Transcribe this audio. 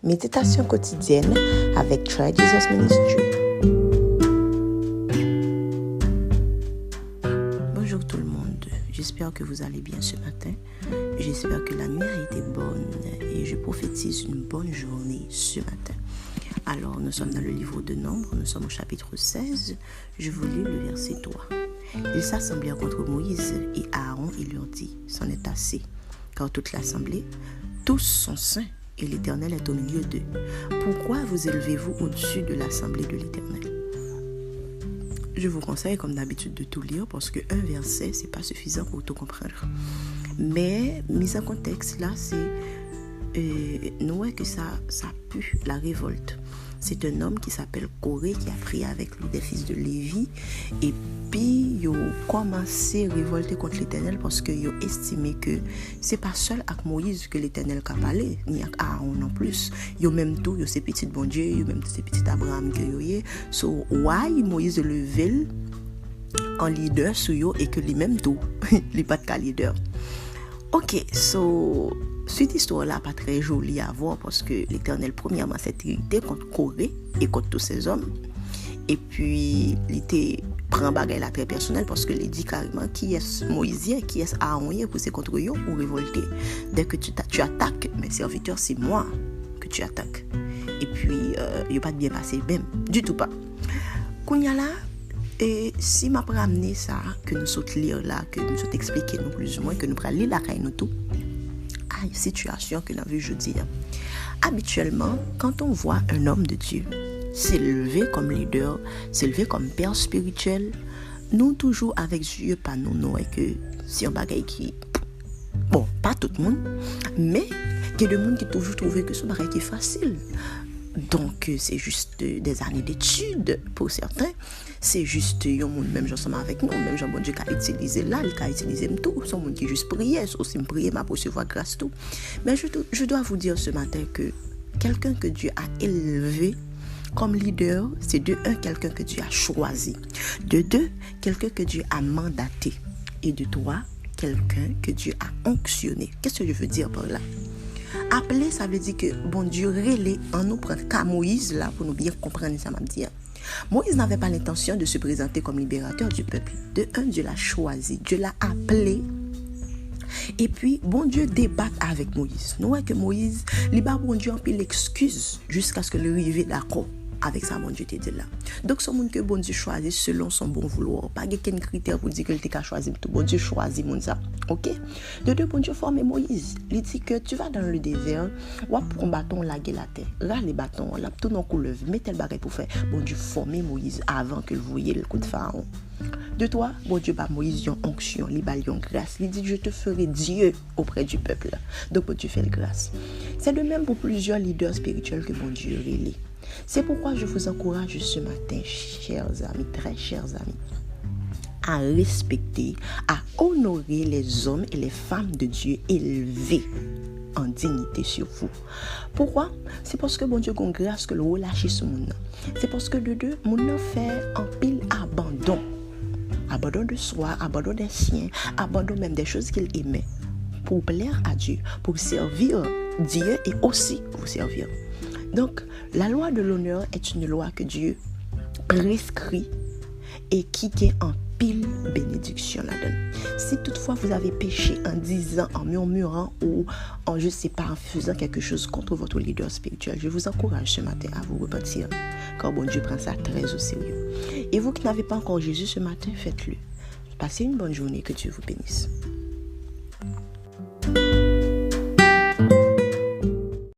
Méditation quotidienne avec Try Jesus Ministry. Bonjour tout le monde, j'espère que vous allez bien ce matin. J'espère que la nuit a été bonne et je prophétise une bonne journée ce matin. Alors, nous sommes dans le livre de Nombres, nous sommes au chapitre 16. Je vous lis le verset 3. Ils s'assemblèrent contre Moïse et Aaron et leur dit, c'en est assez, car toute l'assemblée, tous sont saints. Et l'Éternel est au milieu d'eux. Pourquoi vous élevez-vous au-dessus de l'assemblée de l'Éternel? Je vous conseille, comme d'habitude, de tout lire parce qu'un verset, c'est pas suffisant pour tout comprendre. Mais, mis en contexte, là, c'est nous voyons que ça pue la révolte. C'est un homme qui s'appelle Corée qui a pris avec lui des fils de Lévi et puis il a commencé à révolter contre l'Éternel parce qu'il a estimé que c'est pas seul avec Moïse que l'Éternel a parlé, ni avec Aaron non plus. Il y a même tout, il y a ces petits bon Dieu, il y a même ces petits Abraham que il y a. So, why Moïse levé en leader sur eux et que lui-même tout, il pas de leader. Ok, so cette histoire-là pas très jolie à voir parce que l'Éternel premièrement s'est irrité contre Corée et contre tous ces hommes. Et puis, il était prend bagaille là très personnel parce que il dit carrément qui est Moïse, qui est Aaron pour se contre eux ou révolter. Dès que tu attaques mes serviteurs, c'est moi que tu attaques. Et puis, il n'y a pas de bien passé, même, du tout pas. Kounya là, et si m'a ramené ça, que nous sommes lire là, que nous sommes expliquer nous plus ou moins, que nous prenons lire la caille nous tout, à une situation que nous avons vu jeudi. Habituellement, quand on voit un homme de Dieu s'élever comme leader, s'élever comme père spirituel, nous toujours avec Dieu, pas nous, et que c'est un bagage qui, bon, pas tout le monde, mais il y a des gens qui toujours trouvé que ce bagage est facile. Donc, c'est juste des années d'études pour certains. C'est juste un monde même ensemble avec nous, même Jean bon Dieu qui a utilisé là, il a utilisé tout. Son monde qui juste prier, aussi me prier, m'a recevoir grâce tout. Mais je dois vous dire ce matin que quelqu'un que Dieu a élevé comme leader, c'est de un, quelqu'un que Dieu a choisi. De deux, quelqu'un que Dieu a mandaté. Et de trois, quelqu'un que Dieu a onctionné. Qu'est-ce que je veux dire par là? Appeler, ça veut dire que bon Dieu relais en nous prendre qu'à Moïse là pour nous bien comprendre ça m'a dit. Moïse n'avait pas l'intention de se présenter comme libérateur du peuple. De un, Dieu l'a choisi, Dieu l'a appelé. Et puis, bon Dieu débat avec Moïse. Nous voyons que Moïse, il bat bon Dieu en pile l'excuse jusqu'à ce que le arrive d'accord avec ça, bon Dieu te dit là. Donc, ce monde que bon Dieu choisit selon son bon vouloir. Pas aucun critère pour dire que il t'a choisi. Tout bon Dieu choisit mon ça. Ok? De deux, bon Dieu forme Moïse. Il dit que tu vas dans le désert, ou pour un bâton laguer la terre. Là, les bâtons, là, tout non couleuvre. Mettez le bagage pour faire. Bon Dieu former Moïse avant que vous voyez le coup de pharaon. De toi, bon Dieu, Moïse, yon onction, li ba yon grâce. Il dit, je te ferai Dieu auprès du peuple. Donc, bon Dieu fait le grâce. C'est de même pour plusieurs leaders spirituels que bon Dieu relie. C'est pourquoi je vous encourage ce matin, chers amis, très chers amis, à respecter, à honorer les hommes et les femmes de Dieu élevés en dignité sur vous. Pourquoi? C'est parce que bon Dieu a grâce que le relâche sur monde. C'est parce que de deux, mon fait en pile abandon. Abandon de soi, abandon des siens, abandon même des choses qu'il aimait pour plaire à Dieu, pour servir Dieu et aussi vous servir. Donc, la loi de l'honneur est une loi que Dieu prescrit et qui est en pile bénédiction là-dedans. Si toutefois vous avez péché en disant, en murmurant ou en, je ne sais pas, en faisant quelque chose contre votre leader spirituel, je vous encourage ce matin à vous repentir, car bon Dieu prend ça très au sérieux. Et vous qui n'avez pas encore Jésus ce matin, faites-le. Passez une bonne journée, que Dieu vous bénisse.